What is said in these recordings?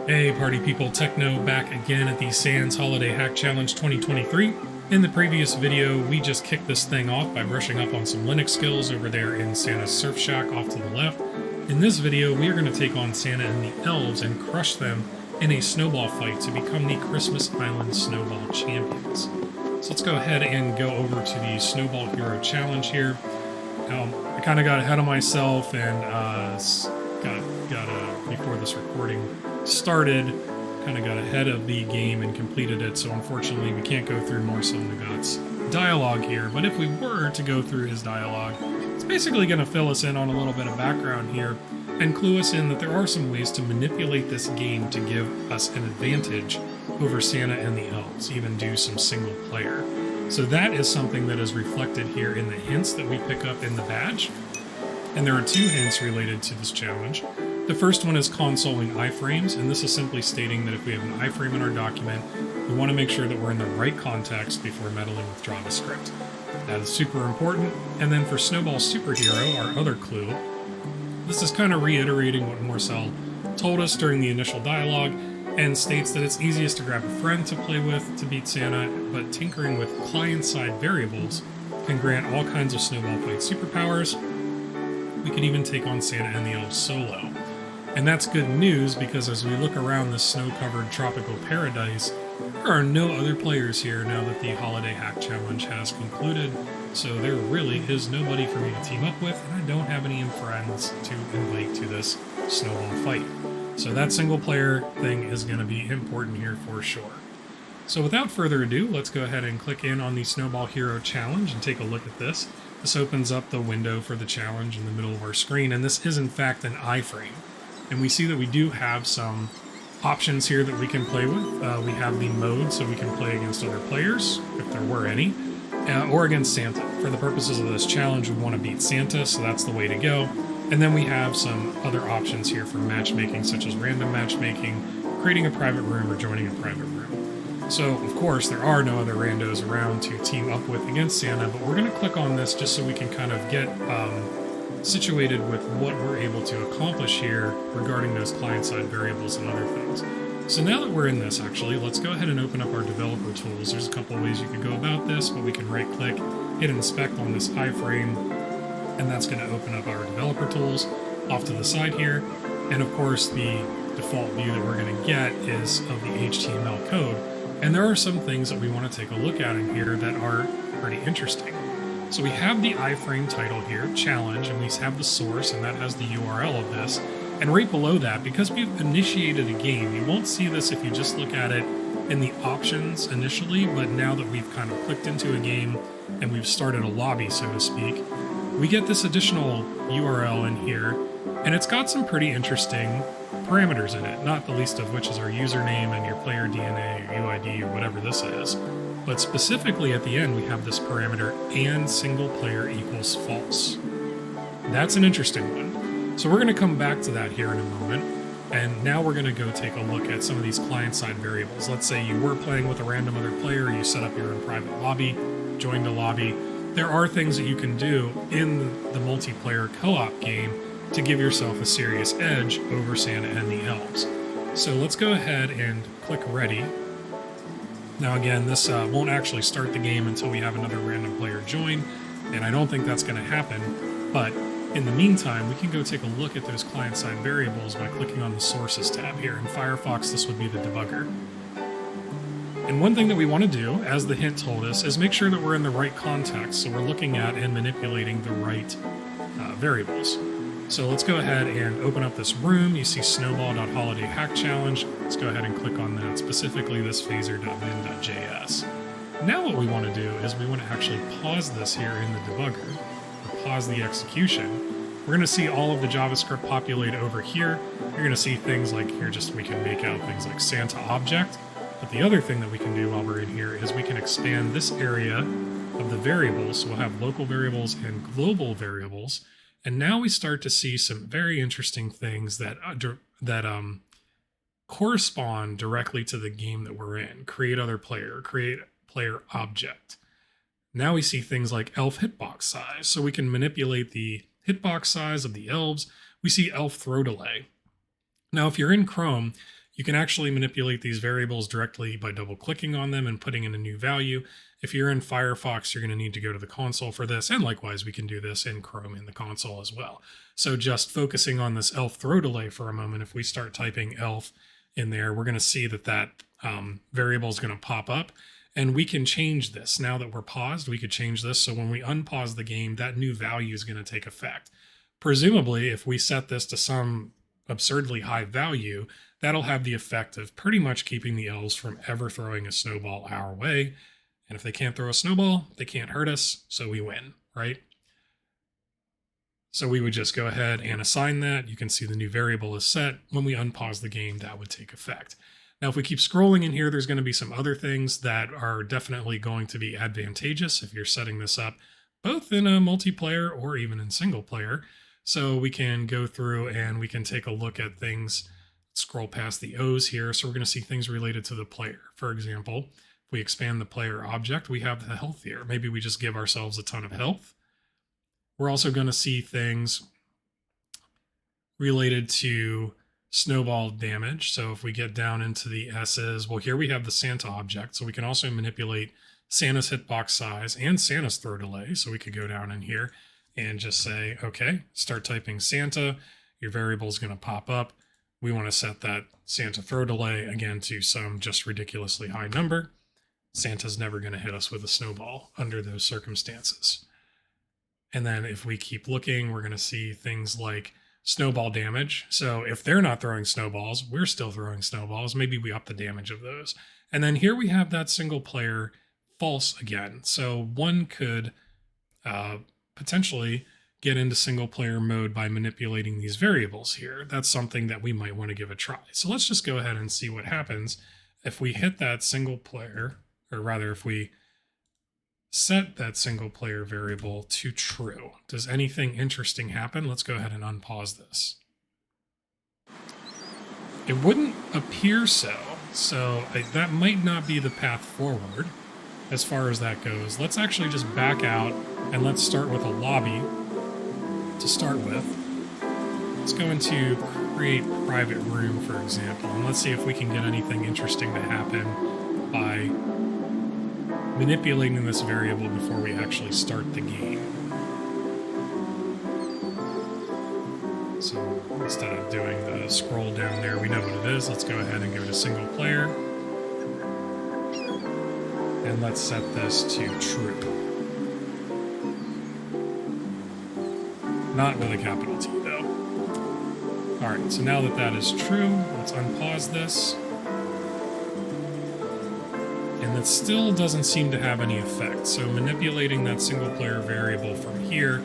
Hey party people, Techno back again at the Sans Holiday Hack Challenge 2023. In the previous video, we just kicked this thing off by brushing up on some Linux skills over there in Santa's Surf Shack off to the left. In this video, we are going to take on Santa and the elves and crush them in a snowball fight to become the Christmas Island Snowball Champions. So let's go ahead and go over to the Snowball Hero Challenge here. I kind of got ahead of myself and before this recording started, kind of got ahead of the game and completed it, so unfortunately we can't go through Marcel Nagat's dialogue here, but if we were to go through his dialogue, it's basically going to fill us in on a little bit of background here and clue us in that there are some ways to manipulate this game to give us an advantage over Santa and the elves, even do some single player. So that is something that is reflected here in the hints that we pick up in the badge. And there are two hints related to this challenge. The first one is consoling iframes, and this is simply stating that if we have an iframe in our document, we want to make sure that we're in the right context before meddling with JavaScript. That is super important. And then for Snowball Superhero, our other clue, this is kind of reiterating what Marcel told us during the initial dialogue, and states that it's easiest to grab a friend to play with to beat Santa, but tinkering with client-side variables can grant all kinds of Snowball Fight superpowers. We can even take on Santa and the elves solo. And that's good news because as we look around this snow-covered tropical paradise, there are no other players here now that the Holiday Hack Challenge has concluded, so there really is nobody for me to team up with, and I don't have any friends to invite to this snowball fight. So that single player thing is going to be important here for sure. So without further ado, let's go ahead and click in on the Snowball Hero Challenge and take a look at this. This opens up the window for the challenge in the middle of our screen, and this is in fact an iframe. And we see that we do have some options here that we can play with. We have the mode, so we can play against other players, if there were any, or against Santa. For the purposes of this challenge, we want to beat Santa, so that's the way to go. And then we have some other options here for matchmaking, such as random matchmaking, creating a private room, or joining a private room. So, of course, there are no other randos around to team up with against Santa, but we're going to click on this just so we can kind of get situated with what we're able to accomplish here regarding those client-side variables and other things. So now that we're in this, actually, let's go ahead and open up our developer tools. There's a couple ways you could go about this, but we can right-click, hit inspect on this iframe, and that's going to open up our developer tools off to the side here. And of course, the default view that we're going to get is of the HTML code. And there are some things that we want to take a look at in here that are pretty interesting. So we have the iframe title here, challenge, and we have the source, and that has the URL of this. And right below that, because we've initiated a game, you won't see this if you just look at it in the options initially, but now that we've kind of clicked into a game and we've started a lobby, so to speak, we get this additional URL in here, and it's got some pretty interesting parameters in it, not the least of which is our username and your player DNA or UID or whatever this is. But specifically at the end, we have this parameter and single player equals false. That's an interesting one. So we're going to come back to that here in a moment. And now we're going to go take a look at some of these client-side variables. Let's say you were playing with a random other player, you set up your own private lobby, joined a lobby. There are things that you can do in the multiplayer co-op game to give yourself a serious edge over Santa and the elves. So let's go ahead and click ready. Now again, this won't actually start the game until we have another random player join, and I don't think that's going to happen, but in the meantime, we can go take a look at those client-side variables by clicking on the Sources tab here. In Firefox, this would be the debugger. And one thing that we want to do, as the hint told us, is make sure that we're in the right context, so we're looking at and manipulating the right variables. So let's go ahead and open up this room. You see Snowball.Holiday Hack Challenge. Let's go ahead and click on that, specifically this phaser.min.js. Now what we want to do is we want to actually pause this here in the debugger, or pause the execution. We're going to see all of the JavaScript populate over here. You're going to see things like here, we can make out things like Santa object. But the other thing that we can do while we're in here is we can expand this area of the variables. So we'll have local variables and global variables. And now we start to see some very interesting things that correspond directly to the game that we're in. Create other player, create player object. Now we see things like elf hitbox size. So we can manipulate the hitbox size of the elves. We see elf throw delay. Now, if you're in Chrome, You can actually manipulate these variables directly by double-clicking on them and putting in a new value. If you're in Firefox, you're going to need to go to the console for this, and likewise, we can do this in Chrome in the console as well. So just focusing on this elf throw delay for a moment, if we start typing elf in there, we're going to see that variable is going to pop up, and we can change this. Now that we're paused, we could change this, so when we unpause the game, that new value is going to take effect. Presumably, if we set this to some absurdly high value, that'll have the effect of pretty much keeping the elves from ever throwing a snowball our way. And if they can't throw a snowball, they can't hurt us, so we win, right? So we would just go ahead and assign that. You can see the new variable is set. When we unpause the game, that would take effect. Now, if we keep scrolling in here, there's going to be some other things that are definitely going to be advantageous if you're setting this up, both in a multiplayer or even in single player. So we can go through and we can take a look at things, scroll past the O's here. So we're going to see things related to the player. For example, if we expand the player object, we have the health here. Maybe we just give ourselves a ton of health. We're also going to see things related to snowball damage. So if we get down into the S's, well, here we have the Santa object. So we can also manipulate Santa's hitbox size and Santa's throw delay. So we could go down in here and just say, okay, start typing Santa. Your variable is going to pop up. We want to set that Santa throw delay again to some just ridiculously high number. Santa's never going to hit us with a snowball under those circumstances. And then if we keep looking, we're going to see things like snowball damage. So if they're not throwing snowballs, we're still throwing snowballs. Maybe we up the damage of those. And then here we have that single player false again. So one could potentially get into single player mode by manipulating these variables here. That's something that we might want to give a try. So let's just go ahead and see what happens if we hit that single player, or rather if we set that single player variable to true. Does anything interesting happen? Let's go ahead and unpause this. It wouldn't appear so. So that might not be the path forward as far as that goes. Let's actually just back out and let's start with a lobby to start with. Let's go into create private room, for example, and let's see if we can get anything interesting to happen by manipulating this variable before we actually start the game. So instead of doing the scroll down there, we know what it is. Let's go ahead and give it a single player. And let's set this to true. Not with a capital T, though. Alright, so now that that is true, let's unpause this. And that still doesn't seem to have any effect, so manipulating that single player variable from here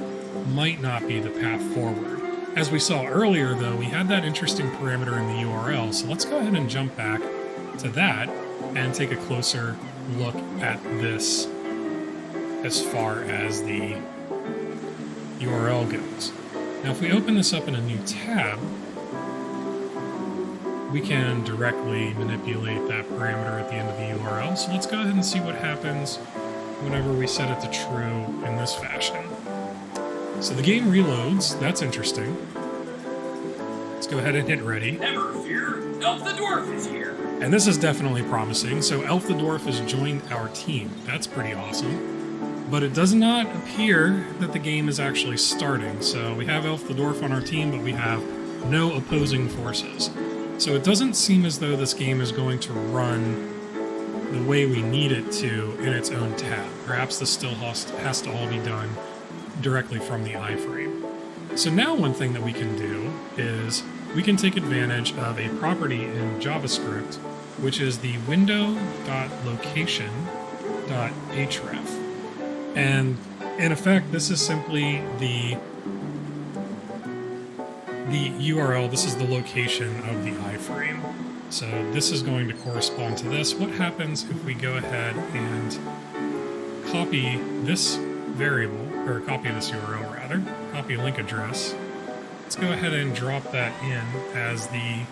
might not be the path forward. As we saw earlier, though, we had that interesting parameter in the URL, so let's go ahead and jump back to that and take a closer look at this as far as the URL goes. Now, if we open this up in a new tab, we can directly manipulate that parameter at the end of the URL. So let's go ahead and see what happens whenever we set it to true in this fashion. So the game reloads. That's interesting. Let's go ahead and hit ready. Never fear, Elf the Dwarf is here. And this is definitely promising. So Elf the Dwarf has joined our team. That's pretty awesome. But it does not appear that the game is actually starting. So we have Elf the Dwarf on our team, but we have no opposing forces. So it doesn't seem as though this game is going to run the way we need it to in its own tab. Perhaps this still has to all be done directly from the iframe. So now one thing that we can do is we can take advantage of a property in JavaScript, which is the window.location.href. And in effect, this is simply the URL, this is the location of the iframe. So this is going to correspond to this. What happens if we go ahead and copy this variable, or copy this URL rather, copy link address. Let's go ahead and drop that in as the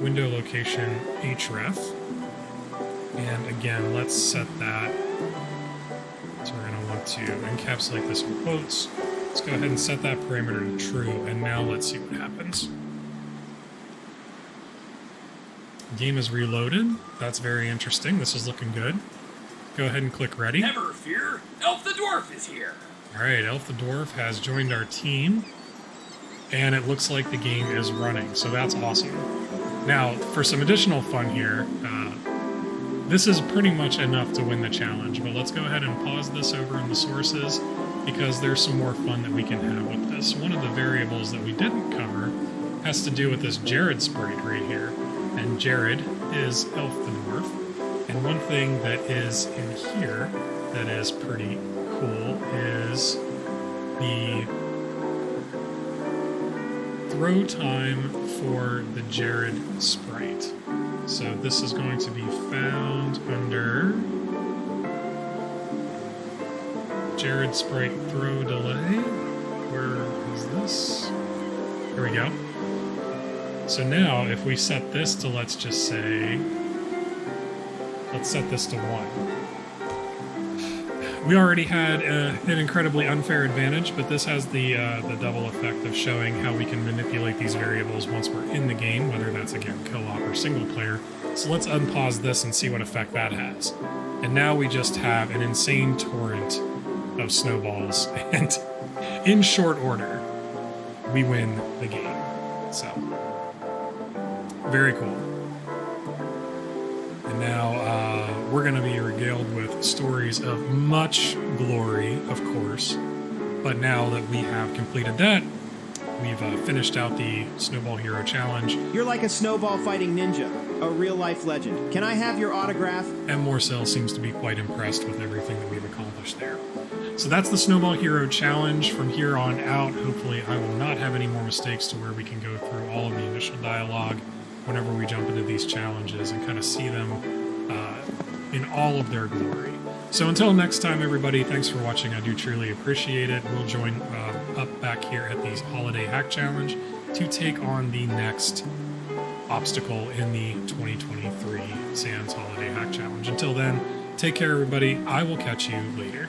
window location href. And again, let's set that. So we're going to want to encapsulate this in quotes. Let's go ahead and set that parameter to true, and now let's see what happens. Game is reloaded. That's very interesting. This is looking good. Go ahead and click ready. Never fear, Elf the Dwarf is here. All right, Elf the Dwarf has joined our team, and it looks like the game is running, so that's awesome. Now, for some additional fun here, this is pretty much enough to win the challenge, but let's go ahead and pause this over in the sources because there's some more fun that we can have with this. One of the variables that we didn't cover has to do with this Jared sprite right here, and Jared is Elf the Dwarf. And one thing that is in here that is pretty cool is the throw time for the Jared sprite. So this is going to be found under Jared sprite throw delay. Where is this? Here we go. So now if we set this to, let's just say, let's set this to 1. We already had an incredibly unfair advantage, but this has the double effect of showing how we can manipulate these variables once we're in the game, whether that's, again, co-op or single player. So let's unpause this and see what effect that has. And now we just have an insane torrent of snowballs, and in short order, we win the game. So, very cool. And now we're going to be regaled with stories of much glory, of course. But now that we have completed that, we've finished out the Snowball Hero Challenge. You're like a snowball fighting ninja, a real-life legend. Can I have your autograph? And Morcell seems to be quite impressed with everything that we've accomplished there. So that's the Snowball Hero Challenge. From here on out, hopefully I will not have any more mistakes to where we can go through all of the initial dialogue whenever we jump into these challenges and kind of see them in all of their glory. So until next time, everybody, thanks for watching. I do truly appreciate it. We'll join up back here at the Holiday Hack Challenge to take on the next obstacle in the 2023 Sans Holiday Hack Challenge. Until then, take care, everybody. I will catch you later.